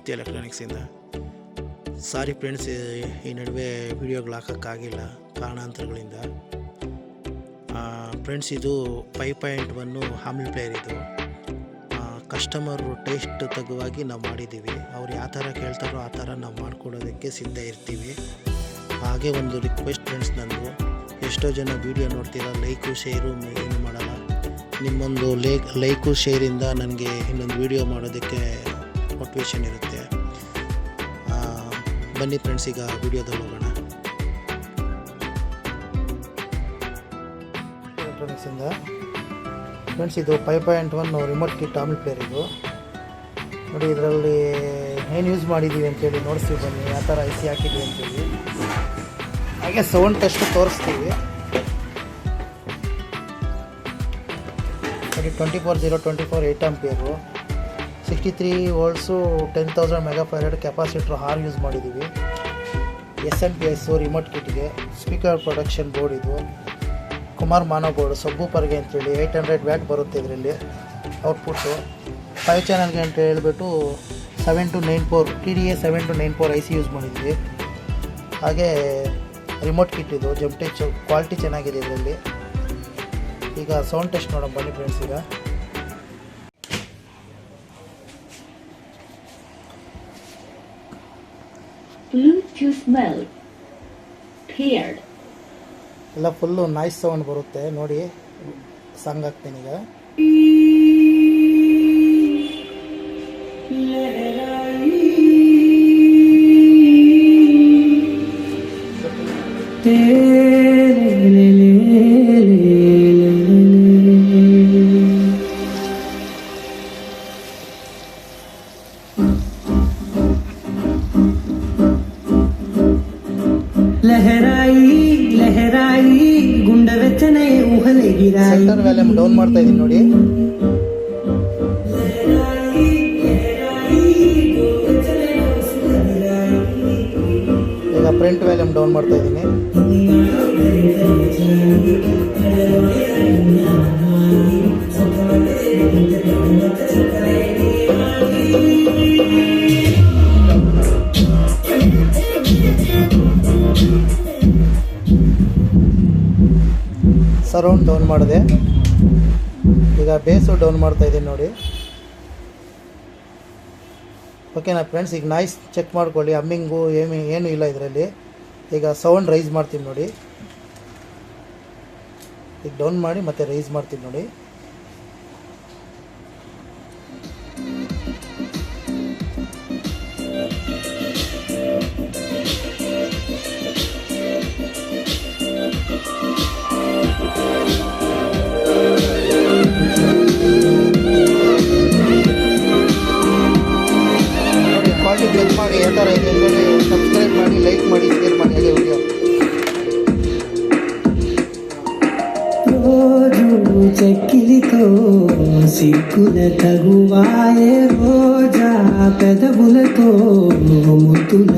ಮೂರ್ತಿ ಎಲೆಕ್ಟ್ರಾನಿಕ್ಸಿಂದ. Sorry friends, ಈ ನಡುವೆ ವಿಡಿಯೋಗಳು ಹಾಕೋಕ್ಕಾಗಿಲ್ಲ ಕಾರಣಾಂತರಗಳಿಂದ. ಫ್ರೆಂಡ್ಸ್, ಇದು 5.1 ಆಂಪ್ಲಿಫೈಯರ್. ಇದು ಕಸ್ಟಮರು ಟೇಸ್ಟ್ ತಗುವಾಗಿ ನಾವು ಮಾಡಿದ್ದೀವಿ. ಅವ್ರು ಯಾವ ಥರ ಕೇಳ್ತಾರೋ ಆ ಥರ ನಾವು ಮಾಡಿಕೊಡೋದಕ್ಕೆ ಸಿದ್ಧ ಇರ್ತೀವಿ. ಹಾಗೆ ಒಂದು ರಿಕ್ವೆಸ್ಟ್ ಫ್ರೆಂಡ್ಸ್, ನಂದು ಎಷ್ಟೋ ಜನ ವೀಡಿಯೋ ನೋಡ್ತೀರ, ಲೈಕು ಶೇರು ಏನು ಮಾಡಲ್ಲ. ನಿಮ್ಮೊಂದು ಲೈಕು ಶೇರಿಂದ ನನಗೆ ಇನ್ನೊಂದು ವೀಡಿಯೋ ಮಾಡೋದಕ್ಕೆ ಮೋಟಿವೇಶನ್ ಇರುತ್ತೆ. ಬನ್ನಿ ಫ್ರೆಂಡ್ಸ್, ಈಗ ವೀಡಿಯೋದಲ್ಲಿ ಹೋಗೋಣ. ಎಲೆಕ್ಟ್ರಾನಿಕ್ಸಿಂದ ಫ್ರೆಂಡ್ಸ್, ಇದು 5.1 ರಿಮೋಟ್ ಕಿಟ್ ಆಂಪ್ಲಿಫೈಯರ್. ಇದು ನೋಡಿ, ಇದರಲ್ಲಿ ಏನು ಯೂಸ್ ಮಾಡಿದ್ದೀವಿ ಅಂತೇಳಿ ನೋಡಿಸ್ತೀವಿ. ಬನ್ನಿ ಯಾವ ಥರ ಐಸಿ ಹಾಕಿದ್ದೀವಿ ಅಂತೇಳಿ. ಹಾಗೆ ಸೌಂಡ್ ಟೆಸ್ಟ್ ತೋರಿಸ್ತೀವಿ. ನೋಡಿ, 24/0 8 ಆಂಪಿಯರು, 63 ವೋಲ್ಟ್ಸು, 10,000 ಮೆಗಾಫ್ಯಾರಡ್ ಕೆಪಾಸಿಟ್ರ್ ಹಾರ್ ಯೂಸ್ ಮಾಡಿದ್ದೀವಿ. SMPS ರಿಮೋಟ್ ಕಿಟ್ಗೆ. ಸ್ಪೀಕರ್ ಪ್ರೊಡಕ್ಷನ್ ಬೋರ್ಡ್ ಇದು. ಕುಮಾರ್ ಮಾನೋ ಬೋರ್ಡ್ ಸಬ್ಬೂಪರ್ಗೆ ಅಂತೇಳಿ 800 ವ್ಯಾಟ್ ಬರುತ್ತೆ ಇದರಲ್ಲಿ ಔಟ್ಪುಟ್ಟು. 5 ಚಾನಲ್ಗೆ ಅಂತ ಹೇಳ್ಬಿಟ್ಟು 7294 TDA 7294 IC ಯೂಸ್ ಮಾಡಿದ್ವಿ. ಹಾಗೆ ರಿಮೋಟ್ ಕಿಟ್ ಇದು ಜಮ್ಟೆಚ್ ಕ್ವಾಲಿಟಿ ಚೆನ್ನಾಗಿದೆ ಇದರಲ್ಲಿ. ಈಗ ಸೌಂಡ್ ಟೆಸ್ಟ್ ನೋಡೋಣ ಬನ್ನಿ ಫ್ರೆಂಡ್ಸ್. ಈಗ Bluetooth mode paired. ಎಲ್ಲ ಫುಲ್ಲು ನಾಯ್ಸ್ ಸೌಂಡ್ ಬರುತ್ತೆ. ನೋಡಿ, ಸಾಂಗ್ ಹಾಕ್ತೀನಿ ಈಗ. ಲಹರಾಯಿ ಗುಂಡ ವೆಚ್ಚನೆ ಊಹಲೆಗಿರಾಯಿ. ಸೆಂಟರ್ ವ್ಯಾಲ್ಯೂಮ್ ಡೌನ್ ಮಾಡ್ತಾ ಇದ್ದೀನಿ ನೋಡಿ. ಈಗ ಫ್ರಂಟ್ ವ್ಯಾಲ್ಯೂಮ್ ಡೌನ್ ಮಾಡ್ತಾ ಇದ್ದೀನಿ. ಸರೌಂಡ್ ಡೌನ್ ಮಾಡಿದೆ. ಈಗ ಬೇಸು ಡೌನ್ ಮಾಡ್ತಾ ಇದ್ದೀನಿ ನೋಡಿ. ಓಕೆನಾ ಫ್ರೆಂಡ್ಸ್, ಈಗ ನಾಯ್ಸ್ ಚೆಕ್ ಮಾಡ್ಕೊಳ್ಳಿ. ಹಮ್ಮಿಂಗು ಏನು ಇಲ್ಲ ಇದರಲ್ಲಿ. ಈಗ ಸೌಂಡ್ ರೈಸ್ ಮಾಡ್ತೀನಿ ನೋಡಿ. ಈಗ ಡೌನ್ ಮಾಡಿ ಮತ್ತೆ ರೈಸ್ ಮಾಡ್ತೀನಿ ನೋಡಿ. ಕ್ವಾಲಿಟಿ ಚೆಕ್ ಮಾಡಿ ಯಾವ ಥರ ಇದೆ ಅಂತೇಳಿ ಸಬ್ಸ್ಕ್ರೈಬ್ ಮಾಡಿ, ಲೈಕ್ ಮಾಡಿ, ಶೇರ್ ಮಾಡಿ ಹಾಗೆ ವಿಡಿಯೋ. రోజు చెక్కిలితో సిగ్గుల తగువాయే రోజా పెదవులతో ముద్దుల